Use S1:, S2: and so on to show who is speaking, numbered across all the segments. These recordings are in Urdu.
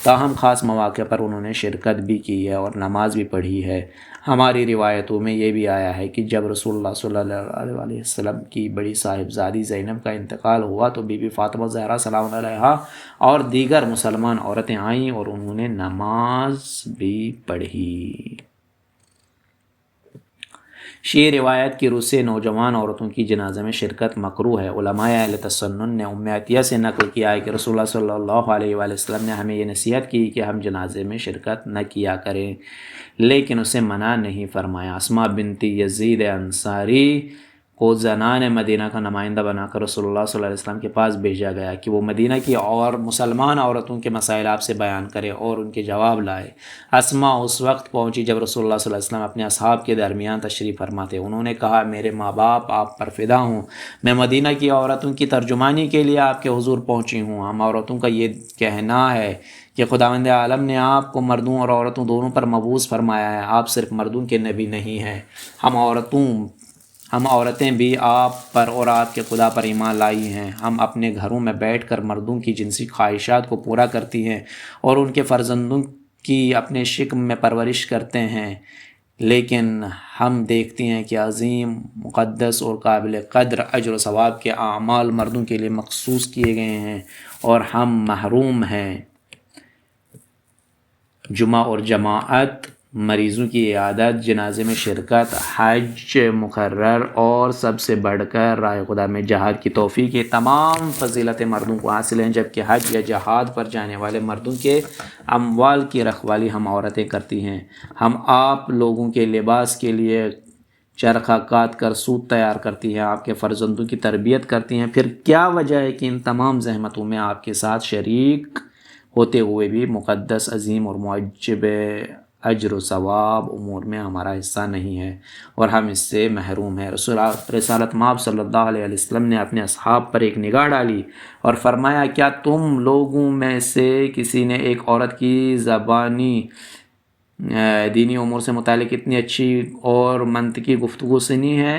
S1: تاہم خاص مواقع پر انہوں نے شرکت بھی کی ہے اور نماز بھی پڑھی ہے۔ ہماری روایتوں میں یہ بھی آیا ہے کہ جب رسول اللہ صلی اللہ علیہ وسلم کی بڑی صاحبزادی زینب کا انتقال ہوا تو بی بی فاطمہ زہرا سلام اللہ علیہا اور دیگر مسلمان عورتیں آئیں اور انہوں نے نماز بھی پڑھی۔ شیعہ روایت کی روح سے نوجوان عورتوں کی جنازہ میں شرکت مکروہ ہے۔ علماء اہل تسنن نے ام عطیہ سے نقل کیا ہے کہ رسول اللہ صلی اللہ علیہ وآلہ وسلم نے ہمیں یہ نصیحت کی کہ ہم جنازے میں شرکت نہ کیا کریں، لیکن اسے منع نہیں فرمایا۔ اسماء بنت یزید انصاری کو زنان مدینہ کا نمائندہ بنا کر رسول اللہ صلی اللہ علیہ وسلم کے پاس بھیجا گیا کہ وہ مدینہ کی اور مسلمان عورتوں کے مسائل آپ سے بیان کرے اور ان کے جواب لائے۔ اسماء اس وقت پہنچی جب رسول اللہ صلی اللہ علیہ وسلم اپنے اصحاب کے درمیان تشریف فرما تھے۔ انہوں نے کہا، میرے ماں باپ آپ پر فدا ہوں، میں مدینہ کی عورتوں کی ترجمانی کے لیے آپ کے حضور پہنچی ہوں۔ ہم عورتوں کا یہ کہنا ہے کہ خداوند عالم نے آپ کو مردوں اور عورتوں دونوں پر مبعوث فرمایا ہے، آپ صرف مردوں کے نبی نہیں ہیں، ہم عورتیں بھی آپ پر اور آپ کے خدا پر ایمان لائی ہیں۔ ہم اپنے گھروں میں بیٹھ کر مردوں کی جنسی خواہشات کو پورا کرتی ہیں اور ان کے فرزندوں کی اپنے شکم میں پرورش کرتے ہیں، لیکن ہم دیکھتی ہیں کہ عظیم، مقدس اور قابل قدر اجر و ثواب کے اعمال مردوں کے لیے مخصوص کیے گئے ہیں اور ہم محروم ہیں۔ جمعہ اور جماعت، مریضوں کی عیادت، جنازے میں شرکت، حج مقرر اور سب سے بڑھ کر راہ خدا میں جہاد کی توفیق، یہ تمام فضیلتیں مردوں کو حاصل ہیں، جبکہ حج یا جہاد پر جانے والے مردوں کے اموال کی رکھوالی ہم عورتیں کرتی ہیں۔ ہم آپ لوگوں کے لباس کے لیے چرخہ کاٹ کر سوت تیار کرتی ہیں، آپ کے فرزندوں کی تربیت کرتی ہیں، پھر کیا وجہ ہے کہ ان تمام زحمتوں میں آپ کے ساتھ شریک ہوتے ہوئے بھی مقدس، عظیم اور معجب اجر و ثواب امور میں ہمارا حصہ نہیں ہے اور ہم اس سے محروم ہیں؟ رسالت مآب صلی اللہ علیہ وسلم نے اپنے اصحاب پر ایک نگاہ ڈالی اور فرمایا، کیا تم لوگوں میں سے کسی نے ایک عورت کی زبانی دینی امور سے متعلق اتنی اچھی اور منطقی گفتگو سنی ہے؟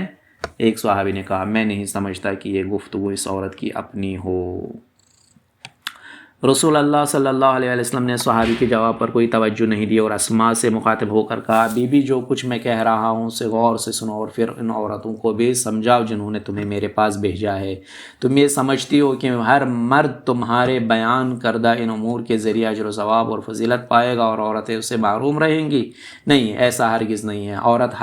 S1: ایک صحابی نے کہا، میں نہیں سمجھتا کہ یہ گفتگو اس عورت کی اپنی ہو۔ رسول اللہ صلی اللہ علیہ وسلم نے صحابی کے جواب پر کوئی توجہ نہیں دی اور اسماء سے مخاطب ہو کر کہا، بی بی جو کچھ میں کہہ رہا ہوں اسے غور سے سنو اور پھر ان عورتوں کو بھی سمجھاؤ جنہوں نے تمہیں میرے پاس بھیجا ہے۔ تم یہ سمجھتی ہو کہ ہر مرد تمہارے بیان کردہ ان امور کے ذریعے اجر و ثواب اور فضیلت پائے گا اور عورتیں اس سے محروم رہیں گی؟ نہیں، ایسا ہرگز نہیں ہے۔ عورت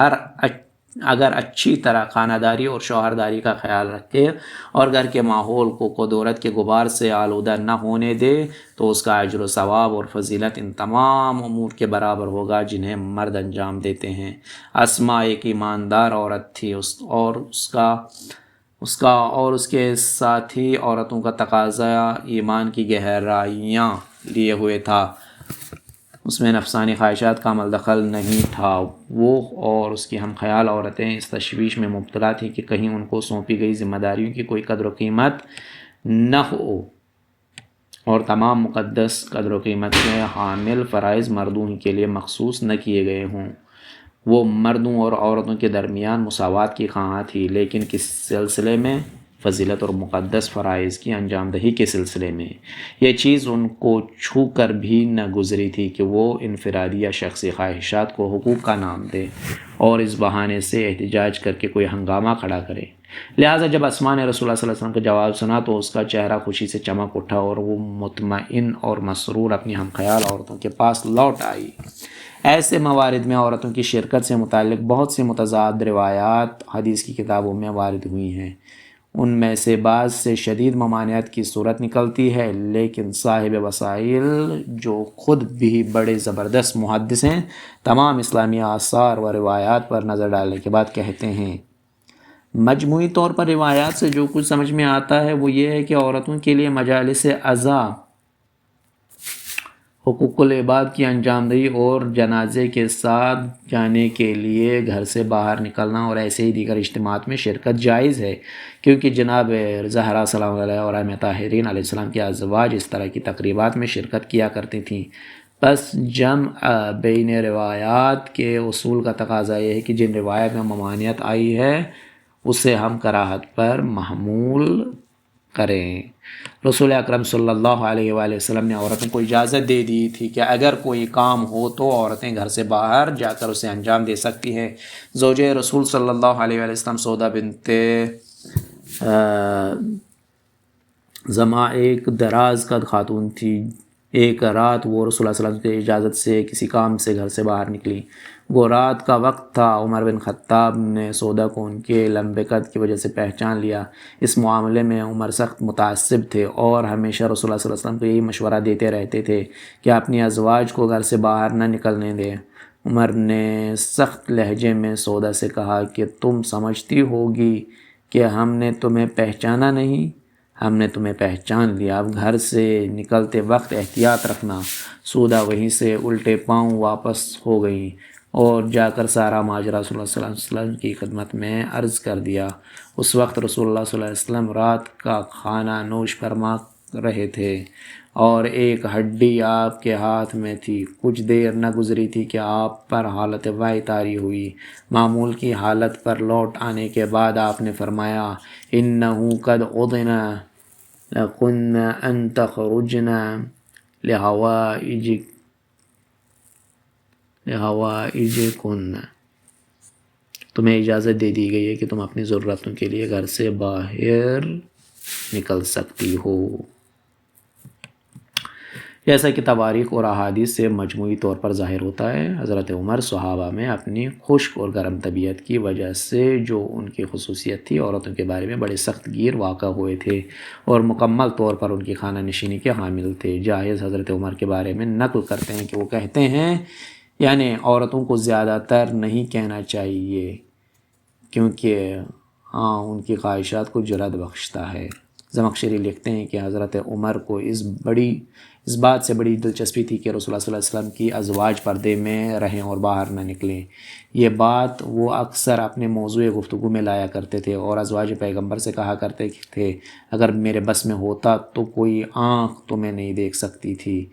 S1: اگر اچھی طرح خانہ داری اور شوہرداری کا خیال رکھے اور گھر کے ماحول کو کدورت کے غبار سے آلودہ نہ ہونے دے تو اس کا اجر و ثواب اور فضیلت ان تمام امور کے برابر ہوگا جنہیں مرد انجام دیتے ہیں۔ اسماء ایک ایماندار عورت تھی اور اس کے ساتھی عورتوں کا تقاضا ایمان کی گہرائیاں لیے ہوئے تھا، اس میں نفسانی خواہشات کا عمل دخل نہیں تھا۔ وہ اور اس کی ہم خیال عورتیں اس تشویش میں مبتلا تھیں کہ کہیں ان کو سونپی گئی ذمہ داریوں کی کوئی قدر و قیمت نہ ہو اور تمام مقدس قدر و قیمت کے حامل فرائض مردوں ہی کے لیے مخصوص نہ کیے گئے ہوں۔ وہ مردوں اور عورتوں کے درمیان مساوات کی خواہاں تھی، لیکن کس سلسلے میں؟ فضیلت اور مقدس فرائض کی انجام دہی کے سلسلے میں۔ یہ چیز ان کو چھو کر بھی نہ گزری تھی کہ وہ انفرادی یا شخصی خواہشات کو حقوق کا نام دے اور اس بہانے سے احتجاج کر کے کوئی ہنگامہ کھڑا کرے۔ لہٰذا جب اسماء نے رسول اللہ صلی اللہ علیہ وسلم کا جواب سنا تو اس کا چہرہ خوشی سے چمک اٹھا اور وہ مطمئن اور مسرور اپنی ہم خیال عورتوں کے پاس لوٹ آئی۔ ایسے موارد میں عورتوں کی شرکت سے متعلق بہت سی متضاد روایات حدیث کی کتابوں میں وارد ہوئی ہیں۔ ان میں سے بعض سے شدید ممانعت کی صورت نکلتی ہے، لیکن صاحب وسائل جو خود بھی بڑے زبردست محدث ہیں، تمام اسلامی آثار و روایات پر نظر ڈالنے کے بعد کہتے ہیں، مجموعی طور پر روایات سے جو کچھ سمجھ میں آتا ہے وہ یہ ہے کہ عورتوں کے لیے مجالس عزا، حقوق العباد کی انجام دہی اور جنازے کے ساتھ جانے کے لیے گھر سے باہر نکلنا اور ایسے ہی دیگر اجتماعات میں شرکت جائز ہے، کیونکہ جناب زہرا سلام اللہ علیہ اور ائمہ طاہرین علیہ السلام کے ازواج اس طرح کی تقریبات میں شرکت کیا کرتی تھیں۔ بس جمع بین روایات کے اصول کا تقاضا یہ ہے کہ جن روایت میں ممانعت آئی ہے اسے ہم کراہت پر محمول کریں۔ رسول اکرم صلی اللہ علیہ وآلہ وسلم نے عورتوں کو اجازت دے دی تھی کہ اگر کوئی کام ہو تو عورتیں گھر سے باہر جا کر اسے انجام دے سکتی ہیں۔ زوجہ رسول صلی اللہ علیہ وآلہ وسلم سودا بنت زما ایک دراز قد خاتون تھی۔ ایک رات وہ رسول اللہ صلی اللہ علیہ وسلم کی اجازت سے کسی کام سے گھر سے باہر نکلی۔ وہ رات کا وقت تھا۔ عمر بن خطاب نے سودا کو ان کے لمبے قد کی وجہ سے پہچان لیا۔ اس معاملے میں عمر سخت متعصب تھے اور ہمیشہ رسول اللہ صلی اللہ علیہ وسلم کو یہی مشورہ دیتے رہتے تھے کہ اپنی ازواج کو گھر سے باہر نہ نکلنے دیں۔ عمر نے سخت لہجے میں سودا سے کہا کہ تم سمجھتی ہوگی کہ ہم نے تمہیں پہچانا نہیں؟ ہم نے تمہیں پہچان لیا، اب گھر سے نکلتے وقت احتیاط رکھنا۔ سودا وہیں سے الٹے پاؤں واپس ہو گئیں اور جا کر سارا ماجرا رسول اللہ صلی اللہ علیہ وسلم کی خدمت میں عرض کر دیا۔ اس وقت رسول اللہ صلی اللہ علیہ وسلم رات کا کھانا نوش فرما رہے تھے اور ایک ہڈی آپ کے ہاتھ میں تھی۔ کچھ دیر نہ گزری تھی کہ آپ پر حالت وحی طاری ہوئی۔ معمول کی حالت پر لوٹ آنے کے بعد آپ نے فرمایا اِنَّهُ قَدْ أُذِنَ لَكُنَّ أَن تَخْرُجْنَ لِحَوَائِجِكُنَّ، تمہیں اجازت دے دی گئی ہے کہ تم اپنی ضرورتوں کے لیے گھر سے باہر نکل سکتی ہو۔ جیسا کہ تواریخ اور احادیث سے مجموعی طور پر ظاہر ہوتا ہے، حضرت عمر صحابہ میں اپنی خشک اور گرم طبیعت کی وجہ سے جو ان کی خصوصیت تھی، عورتوں کے بارے میں بڑے سخت گیر واقع ہوئے تھے اور مکمل طور پر ان کی خانہ نشینی کے حامل تھے۔ جاہز حضرت عمر کے بارے میں نقل کرتے ہیں کہ وہ کہتے ہیں یعنی عورتوں کو زیادہ تر نہیں کہنا چاہیے کیونکہ ان کی خواہشات کو جرأت بخشتا ہے۔ زمخشری لکھتے ہیں کہ حضرت عمر کو اس بات سے بڑی دلچسپی تھی کہ رسول اللہ صلی اللہ علیہ وسلم کی ازواج پردے میں رہیں اور باہر نہ نکلیں۔ یہ بات وہ اکثر اپنے موضوع گفتگو میں لایا کرتے تھے اور ازواج پیغمبر سے کہا کرتے تھے اگر میرے بس میں ہوتا تو کوئی آنکھ تمہیں نہیں دیکھ سکتی تھی۔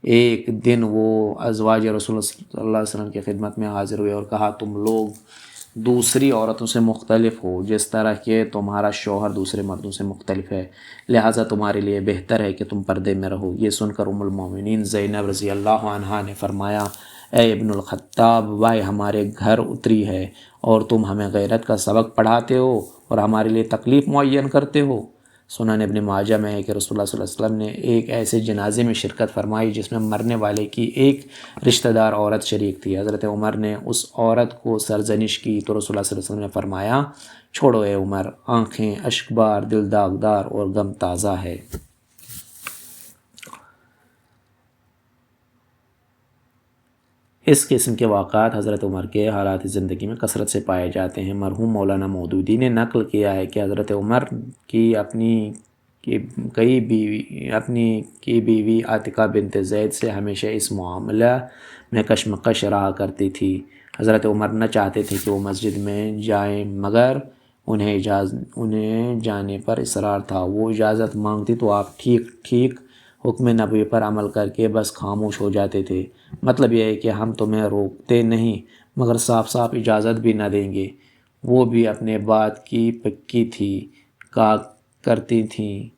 S1: ایک دن وہ ازواج رسول اللہ صلی اللہ علیہ وسلم کی خدمت میں حاضر ہوئے اور کہا تم لوگ دوسری عورتوں سے مختلف ہو جس طرح کہ تمہارا شوہر دوسرے مردوں سے مختلف ہے، لہٰذا تمہارے لیے بہتر ہے کہ تم پردے میں رہو۔ یہ سن کر ام المومنین زینب رضی اللہ عنہا نے فرمایا اے ابن الخطاب، وائے ہمارے گھر اتری ہے اور تم ہمیں غیرت کا سبق پڑھاتے ہو اور ہمارے لیے تکلیف معین کرتے ہو۔ سنن ابن ماجہ میں ہے کہ رسول اللہ صلی اللہ علیہ وسلم نے ایک ایسے جنازے میں شرکت فرمائی جس میں مرنے والے کی ایک رشتہ دار عورت شریک تھی۔ حضرت عمر نے اس عورت کو سرزنش کی تو رسول اللہ صلی اللہ علیہ وسلم نے فرمایا چھوڑو اے عمر، آنکھیں اشکبار، دل داغدار اور غم تازہ ہے۔ اس قسم کے واقعات حضرت عمر کے حالات زندگی میں کثرت سے پائے جاتے ہیں۔ مرحوم مولانا مودودی نے نقل کیا ہے کہ حضرت عمر کی اپنی بیوی عاتقہ بنت زید سے ہمیشہ اس معاملہ میں کشمکش رہا کرتی تھی۔ حضرت عمر نہ چاہتے تھے کہ وہ مسجد میں جائیں مگر انہیں جانے پر اصرار تھا۔ وہ اجازت مانگتی تو آپ ٹھیک حکم نبوی پر عمل کر کے بس خاموش ہو جاتے تھے۔ مطلب یہ ہے کہ ہم تمہیں روکتے نہیں مگر صاف صاف اجازت بھی نہ دیں گے۔ وہ بھی اپنے بات کی پکی تھی، کہا کرتی تھیں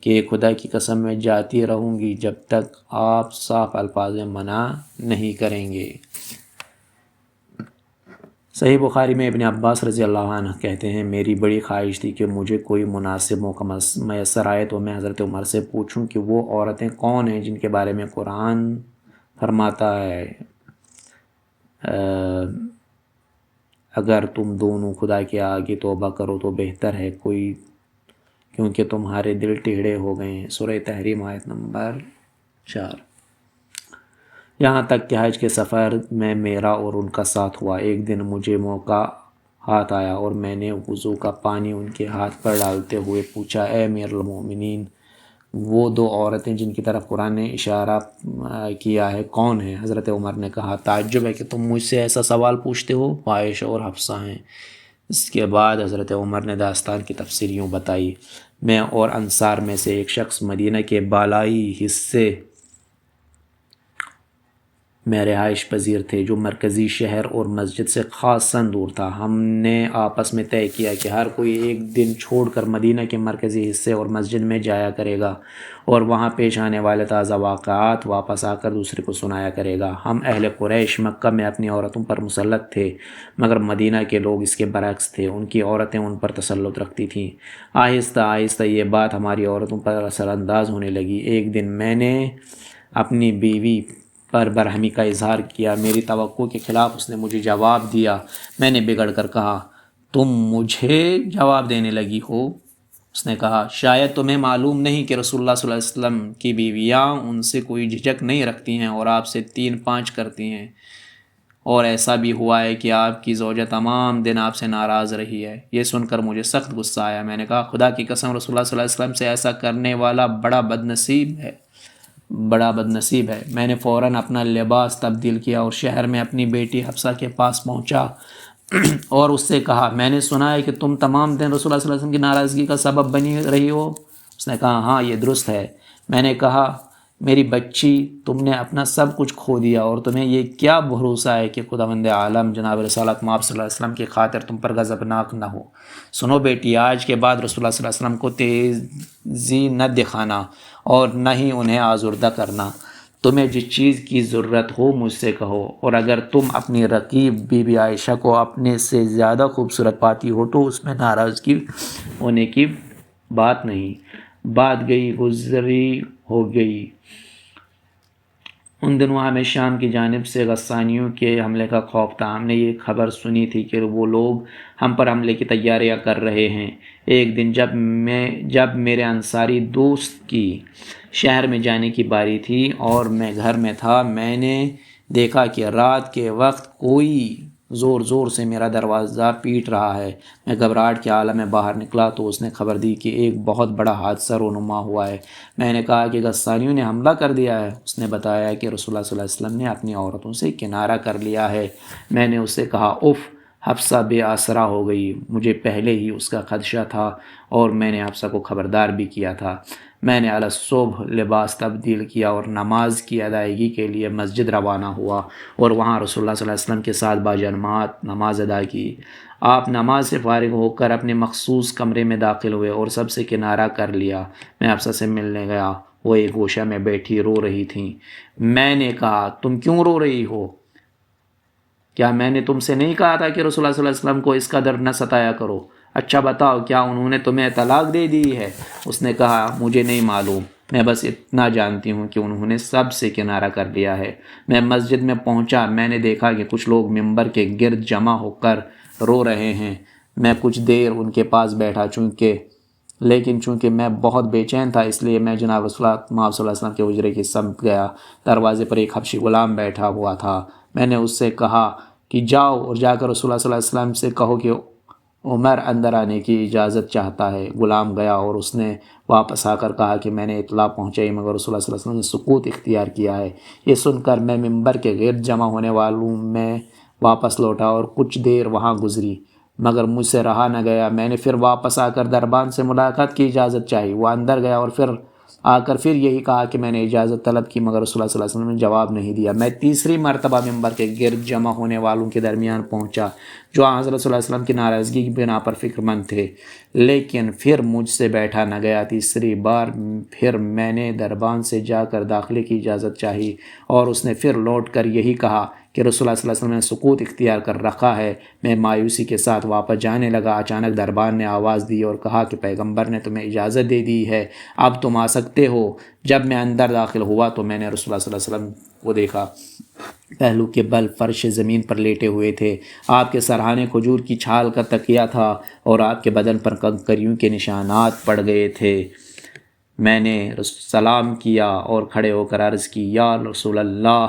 S1: کہ خدا کی قسم میں جاتی رہوں گی جب تک آپ صاف الفاظ میں منع نہیں کریں گے۔ صحیح بخاری میں ابن عباس رضی اللہ عنہ کہتے ہیں میری بڑی خواہش تھی کہ مجھے کوئی مناسب موقع میسر آئے تو میں حضرت عمر سے پوچھوں کہ وہ عورتیں کون ہیں جن کے بارے میں قرآن فرماتا ہے اگر تم دونوں خدا کے آگے توبہ کرو تو بہتر ہے کیونکہ تمہارے دل ٹیڑھے ہو گئے ہیں۔ سورہ تحریم آیت نمبر 4۔ یہاں تک کہ حج کے سفر میں میرا اور ان کا ساتھ ہوا۔ ایک دن مجھے موقع ہاتھ آیا اور میں نے وضو کا پانی ان کے ہاتھ پر ڈالتے ہوئے پوچھا اے امیر المومنین، وہ دو عورتیں جن کی طرف قرآن نے اشارہ کیا ہے کون ہیں؟ حضرت عمر نے کہا تعجب ہے کہ تم مجھ سے ایسا سوال پوچھتے ہو، عائشہ اور حفصہ ہیں۔ اس کے بعد حضرت عمر نے داستان کی تفسیر یوں بتائی میں اور انصار میں سے ایک شخص مدینہ کے بالائی حصے میں رہائش پذیر تھے جو مرکزی شہر اور مسجد سے خاصاً دور تھا۔ ہم نے آپس میں طے کیا کہ ہر کوئی ایک دن چھوڑ کر مدینہ کے مرکزی حصے اور مسجد میں جایا کرے گا اور وہاں پیش آنے والے تازہ واقعات واپس آ کر دوسرے کو سنایا کرے گا۔ ہم اہل قریش مکہ میں اپنی عورتوں پر مسلط تھے، مگر مدینہ کے لوگ اس کے برعکس تھے، ان کی عورتیں ان پر تسلط رکھتی تھیں۔ آہستہ آہستہ یہ بات ہماری عورتوں پر اثر انداز ہونے لگی۔ ایک دن میں نے اپنی بیوی پر برہمی کا اظہار کیا، میری توقع کے خلاف اس نے مجھے جواب دیا۔ میں نے بگڑ کر کہا، تم مجھے جواب دینے لگی ہو؟ اس نے کہا، شاید تمہیں معلوم نہیں کہ رسول اللہ صلی اللہ علیہ وسلم کی بیویاں ان سے کوئی جھجک نہیں رکھتی ہیں اور آپ سے 3-5 کرتی ہیں، اور ایسا بھی ہوا ہے کہ آپ کی زوجہ تمام دن آپ سے ناراض رہی ہے۔ یہ سن کر مجھے سخت غصہ آیا۔ میں نے کہا، خدا کی قسم، رسول اللہ صلی اللہ علیہ وسلم سے ایسا کرنے والا بڑا بد نصیب ہے۔ میں نے فوراً اپنا لباس تبدیل کیا اور شہر میں اپنی بیٹی حفصہ کے پاس پہنچا اور اس سے کہا، میں نے سنا ہے کہ تم تمام دن رسول اللہ صلی اللہ علیہ وسلم کی ناراضگی کا سبب بنی رہی ہو۔ اس نے کہا، ہاں یہ درست ہے۔ میں نے کہا، میری بچی، تم نے اپنا سب کچھ کھو دیا اور تمہیں یہ کیا بھروسہ ہے کہ خداوند عالم جناب رسالت مآب صلی اللہ علیہ وسلم کی خاطر تم پر غضبناک نہ ہو؟ سنو بیٹی، آج کے بعد رسول اللہ صلی اللہ علیہ وسلم کو تیزی نہ دکھانا اور نہ ہی انہیں آزردہ کرنا۔ تمہیں جس چیز کی ضرورت ہو مجھ سے کہو، اور اگر تم اپنی رقیب بی بی عائشہ کو اپنے سے زیادہ خوبصورت پاتی ہو تو اس میں ناراضگی ہونے کی بات نہیں۔ بات گئی گزری ہو گئی۔ ان دنوں ہمیں شام کی جانب سے غسانیوں کے حملے کا خوف تھا۔ ہم نے یہ خبر سنی تھی کہ وہ لوگ ہم پر حملے کی تیاریاں کر رہے ہیں۔ ایک دن جب میرے انصاری دوست کی شہر میں جانے کی باری تھی اور میں گھر میں تھا، میں نے دیکھا کہ رات کے وقت کوئی زور زور سے میرا دروازہ پیٹ رہا ہے۔ میں گھبراہٹ کے عالم میں باہر نکلا تو اس نے خبر دی کہ ایک بہت بڑا حادثہ رونما ہوا ہے۔ میں نے کہا کہ غسانیوں نے حملہ کر دیا ہے۔ اس نے بتایا کہ رسول اللہ صلی اللہ علیہ وسلم نے اپنی عورتوں سے کنارہ کر لیا ہے۔ میں نے اس سے کہا، اف، حفصہ بے آسرا ہو گئی۔ مجھے پہلے ہی اس کا خدشہ تھا اور میں نے حفصہ کو خبردار بھی کیا تھا۔ میں نے الصبح لباس تبدیل کیا اور نماز کی ادائیگی کے لیے مسجد روانہ ہوا اور وہاں رسول اللہ صلی اللہ علیہ وسلم کے ساتھ باجماعت نماز ادا کی۔ آپ نماز سے فارغ ہو کر اپنے مخصوص کمرے میں داخل ہوئے اور سب سے کنارہ کر لیا۔ میں حفصہ سے ملنے گیا، وہ ایک گوشہ میں بیٹھی رو رہی تھیں۔ میں نے کہا، تم کیوں رو رہی ہو؟ کیا میں نے تم سے نہیں کہا تھا کہ رسول اللہ صلی اللہ علیہ وسلم کو اس قدر نہ ستایا کرو؟ اچھا بتاؤ، کیا انہوں نے تمہیں طلاق دے دی ہے؟ اس نے کہا، مجھے نہیں معلوم، میں بس اتنا جانتی ہوں کہ انہوں نے سب سے کنارہ کر لیا ہے۔ میں مسجد میں پہنچا، میں نے دیکھا کہ کچھ لوگ ممبر کے گرد جمع ہو کر رو رہے ہیں۔ میں کچھ دیر ان کے پاس بیٹھا، لیکن چونکہ میں بہت بے چین تھا، اس لیے میں جناب رسول اللہ مآب صلی اللہ علیہ وسلم کے حجرے کی سمت گیا۔ دروازے پر ایک حبشی غلام بیٹھا ہوا تھا۔ میں نے اس سے کہا کہ جاؤ اور جا کر رسول اللہ صلی اللہ علیہ وسلم سے کہو کہ عمر اندر آنے کی اجازت چاہتا ہے۔ غلام گیا اور اس نے واپس آ کر کہا کہ میں نے اطلاع پہنچائی، مگر رسول اللہ صلی اللہ علیہ وسلم نے سکوت اختیار کیا ہے۔ یہ سن کر میں ممبر کے گرد جمع ہونے والوں میں واپس لوٹا اور کچھ دیر وہاں گزری، مگر مجھ سے رہا نہ گیا۔ میں نے پھر واپس آ کر دربان سے ملاقات کی اجازت چاہی۔ وہ اندر گیا اور پھر یہی کہا کہ میں نے اجازت طلب کی، مگر رسول اللہ صلی اللہ علیہ وسلم نے جواب نہیں دیا۔ میں تیسری مرتبہ ممبر کے گرد جمع ہونے والوں کے درمیان پہنچا جو حضرت صلی اللہ علیہ وسلم کی ناراضگی کی بنا پر فکر مند تھے، لیکن پھر مجھ سے بیٹھا نہ گیا۔ تیسری بار پھر میں نے دربان سے جا کر داخلے کی اجازت چاہی اور اس نے پھر لوٹ کر یہی کہا کہ رسول اللہ صلی اللہ علیہ وسلم نے سکوت اختیار کر رکھا ہے۔ میں مایوسی کے ساتھ واپس جانے لگا۔ اچانک دربان نے آواز دی اور کہا کہ پیغمبر نے تمہیں اجازت دے دی ہے، اب تم آ سکتے ہو۔ جب میں اندر داخل ہوا تو میں نے رسول اللہ صلی اللہ علیہ وسلم کو دیکھا۔ پہلو کے بل فرش زمین پر لیٹے ہوئے تھے۔ آپ کے سرہانے کھجور کی چھال کا تکیہ تھا اور آپ کے بدن پر کنکریوں کے نشانات پڑ گئے تھے۔ میں نے سلام کیا اور کھڑے ہو کر عرض کی، یا رسول اللہ،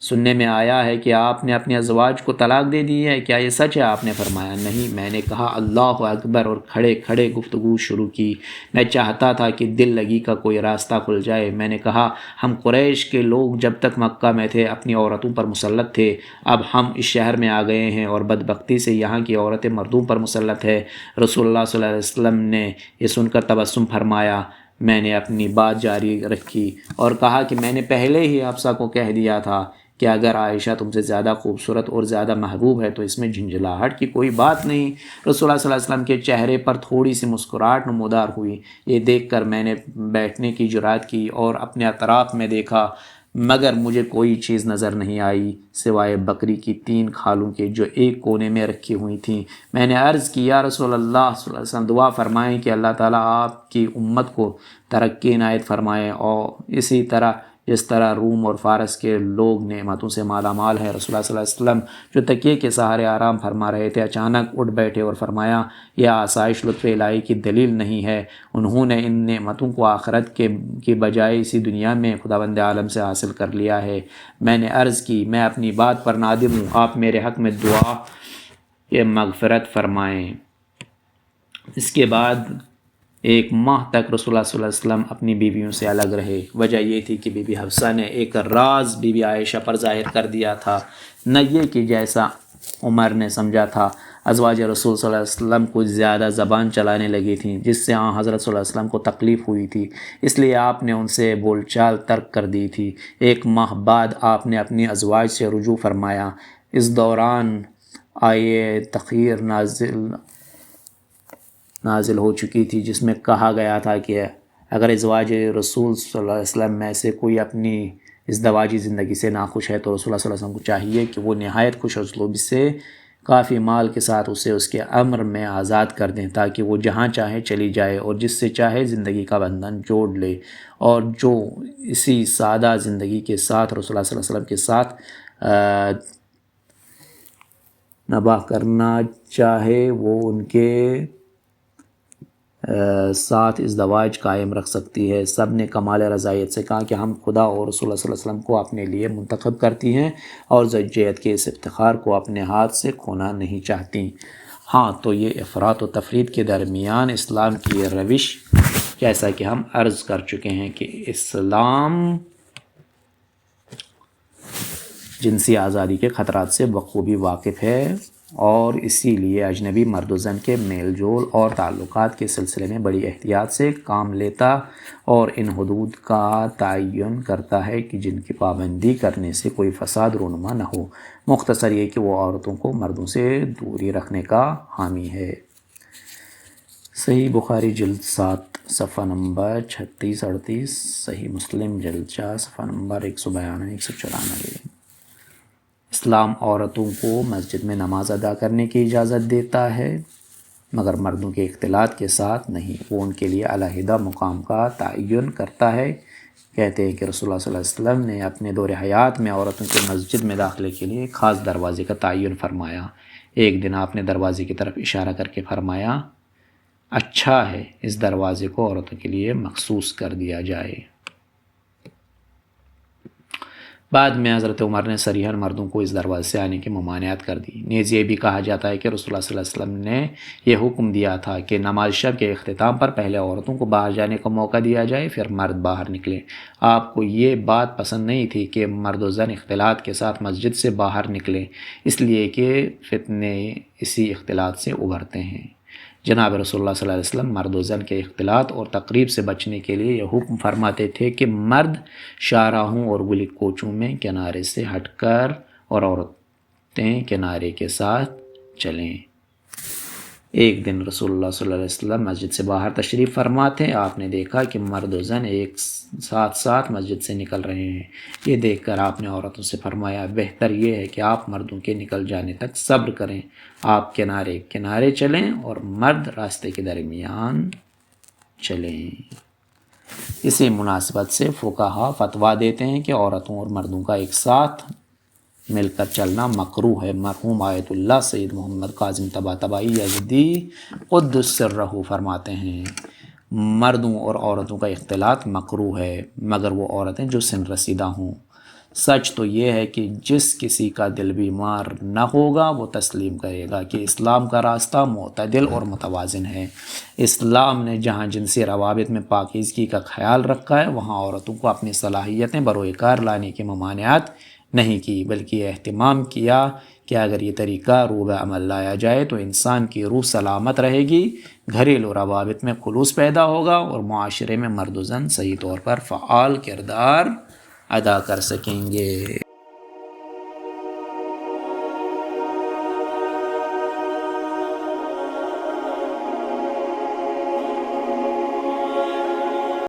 S1: سننے میں آیا ہے کہ آپ نے اپنے ازواج کو طلاق دے دی ہے، کیا یہ سچ ہے؟ آپ نے فرمایا، نہیں۔ میں نے کہا، اللہ اکبر، اور کھڑے کھڑے گفتگو شروع کی۔ میں چاہتا تھا کہ دل لگی کا کوئی راستہ کھل جائے۔ میں نے کہا، ہم قریش کے لوگ جب تک مکہ میں تھے اپنی عورتوں پر مسلط تھے، اب ہم اس شہر میں آ گئے ہیں اور بدبختی سے یہاں کی عورتیں مردوں پر مسلط ہے۔ رسول اللہ صلی اللہ علیہ وسلم نے یہ سن کر تبسم فرمایا۔ میں نے اپنی بات جاری رکھی اور کہا کہ میں نے پہلے ہی حفصہ کو کہہ دیا تھا کہ اگر عائشہ تم سے زیادہ خوبصورت اور زیادہ محبوب ہے تو اس میں جھنجھلاہٹ کی کوئی بات نہیں۔ رسول اللہ صلی اللہ علیہ وسلم کے چہرے پر تھوڑی سی مسکراہٹ نمودار ہوئی۔ یہ دیکھ کر میں نے بیٹھنے کی جرات کی اور اپنے اطراف میں دیکھا، مگر مجھے کوئی چیز نظر نہیں آئی سوائے بکری کی 3 کھالوں کے جو ایک کونے میں رکھی ہوئی تھیں۔ میں نے عرض کی، یا رسول اللہ صلی اللہ علیہ وسلم، دعا فرمائیں کہ اللہ تعالیٰ آپ کی امت کو ترقی عنایت فرمائے، اور اسی طرح جس طرح روم اور فارس کے لوگ نعمتوں سے مالا مال ہے۔ رسول اللہ صلی اللہ علیہ وسلم جو تکیے کے سہارے آرام فرما رہے تھے اچانک اٹھ بیٹھے اور فرمایا، یہ آسائش لطف الہی کی دلیل نہیں ہے؟ انہوں نے ان نعمتوں کو آخرت کے بجائے اسی دنیا میں خداوند عالم سے حاصل کر لیا ہے۔ میں نے عرض کی، میں اپنی بات پر نادم ہوں، آپ میرے حق میں دعا کہ مغفرت فرمائیں۔ اس کے بعد 1 ماہ تک رسول اللہ صلی اللہ علیہ وسلم اپنی بیویوں سے الگ رہے۔ وجہ یہ تھی کہ بی بی حفصہ نے ایک راز بی بی عائشہ پر ظاہر کر دیا تھا، نہ یہ کہ جیسا عمر نے سمجھا تھا۔ ازواج رسول صلی اللہ علیہ وسلم کچھ زیادہ زبان چلانے لگی تھیں، جس سے حضرت صلی اللہ علیہ وسلم کو تکلیف ہوئی تھی، اس لیے آپ نے ان سے بول چال ترک کر دی تھی۔ 1 ماہ بعد آپ نے اپنی ازواج سے رجوع فرمایا۔ اس دوران آیے تخیر نازل ہو چکی تھی، جس میں کہا گیا تھا کہ اگر ازواج رسول صلی اللہ علیہ وسلم میں سے کوئی اپنی ازدواجی زندگی سے ناخوش ہے تو رسول اللہ صلی اللہ علیہ وسلم کو چاہیے کہ وہ نہایت خوش اسلوبی سے کافی مال کے ساتھ اسے اس کے امر میں آزاد کر دیں، تاکہ وہ جہاں چاہے چلی جائے اور جس سے چاہے زندگی کا بندھن جوڑ لے، اور جو اسی سادہ زندگی کے ساتھ رسول اللہ صلی اللہ علیہ وسلم کے ساتھ نباہ کرنا چاہے وہ ان کے ساتھ ازدواج قائم رکھ سکتی ہے۔ سب نے کمال رضائیت سے کہا کہ ہم خدا اور رسول اللہ صلی اللہ علیہ وسلم کو اپنے لیے منتخب کرتی ہیں اور زوجیت کے اس افتخار کو اپنے ہاتھ سے کھونا نہیں چاہتی۔ ہاں، تو یہ افراط و تفریط کے درمیان اسلام کی یہ روش، جیسا کہ ہم عرض کر چکے ہیں کہ اسلام جنسی آزادی کے خطرات سے بخوبی واقف ہے، اور اسی لیے اجنبی مرد و زن کے میل جول اور تعلقات کے سلسلے میں بڑی احتیاط سے کام لیتا اور ان حدود کا تعین کرتا ہے کہ جن کی پابندی کرنے سے کوئی فساد رونما نہ ہو۔ مختصر یہ کہ وہ عورتوں کو مردوں سے دوری رکھنے کا حامی ہے۔ صحیح بخاری جلد 7 صفحہ نمبر 36-38، صحیح مسلم جلد 4 صفحہ نمبر 192-194۔ اسلام عورتوں کو مسجد میں نماز ادا کرنے کی اجازت دیتا ہے، مگر مردوں کے اختلاط کے ساتھ نہیں۔ وہ ان کے لیے علیحدہ مقام کا تعین کرتا ہے۔ کہتے ہیں کہ رسول اللہ صلی اللہ علیہ وسلم نے اپنے دور حیات میں عورتوں کے مسجد میں داخلے کے لیے خاص دروازے کا تعین فرمایا۔ ایک دن آپ نے دروازے کی طرف اشارہ کر کے فرمایا، اچھا ہے اس دروازے کو عورتوں کے لیے مخصوص کر دیا جائے۔ بعد میں حضرت عمر نے صریحاً مردوں کو اس دروازے سے آنے کی ممانعت کر دی۔ نیز یہ بھی کہا جاتا ہے کہ رسول اللہ صلی اللہ علیہ وسلم نے یہ حکم دیا تھا کہ نماز شب کے اختتام پر پہلے عورتوں کو باہر جانے کا موقع دیا جائے، پھر مرد باہر نکلیں۔ آپ کو یہ بات پسند نہیں تھی کہ مرد و زن اختلاط کے ساتھ مسجد سے باہر نکلیں، اس لیے کہ فتنے اسی اختلاط سے ابھرتے ہیں۔ جناب رسول اللہ صلی اللہ علیہ وسلم مرد و زن کے اختلاط اور تقریب سے بچنے کے لیے یہ حکم فرماتے تھے کہ مرد شاہراہوں اور گلی کوچوں میں کنارے سے ہٹ کر اور عورتیں کنارے کے ساتھ چلیں۔ ایک دن رسول اللہ صلی اللہ علیہ وسلم مسجد سے باہر تشریف فرما تھے۔ آپ نے دیکھا کہ مرد و زن ایک ساتھ مسجد سے نکل رہے ہیں۔ یہ دیکھ کر آپ نے عورتوں سے فرمایا، بہتر یہ ہے کہ آپ مردوں کے نکل جانے تک صبر کریں، آپ کنارے کنارے چلیں اور مرد راستے کے درمیان چلیں۔ اسی مناسبت سے فقہا فتویٰ دیتے ہیں کہ عورتوں اور مردوں کا ایک ساتھ مل کر چلنا مکروہ ہے۔ مرحوم آیت اللہ سید محمد کاظم طباطبائی یزدی قدس سرہ فرماتے ہیں، مردوں اور عورتوں کا اختلاط مکروہ ہے، مگر وہ عورتیں جو سن رسیدہ ہوں۔ سچ تو یہ ہے کہ جس کسی کا دل بیمار نہ ہوگا وہ تسلیم کرے گا کہ اسلام کا راستہ معتدل اور متوازن ہے۔ اسلام نے جہاں جنسی روابط میں پاکیزگی کا خیال رکھا ہے، وہاں عورتوں کو اپنی صلاحیتیں بروئے کار لانے کی ممانعت نہیں کی، بلکہ اہتمام کیا کہ اگر یہ طریقہ روح عمل لایا جائے تو انسان کی روح سلامت رہے گی، گھریلو روابط میں خلوص پیدا ہوگا اور معاشرے میں مرد و زن صحیح طور پر فعال کردار ادا کر سکیں گے۔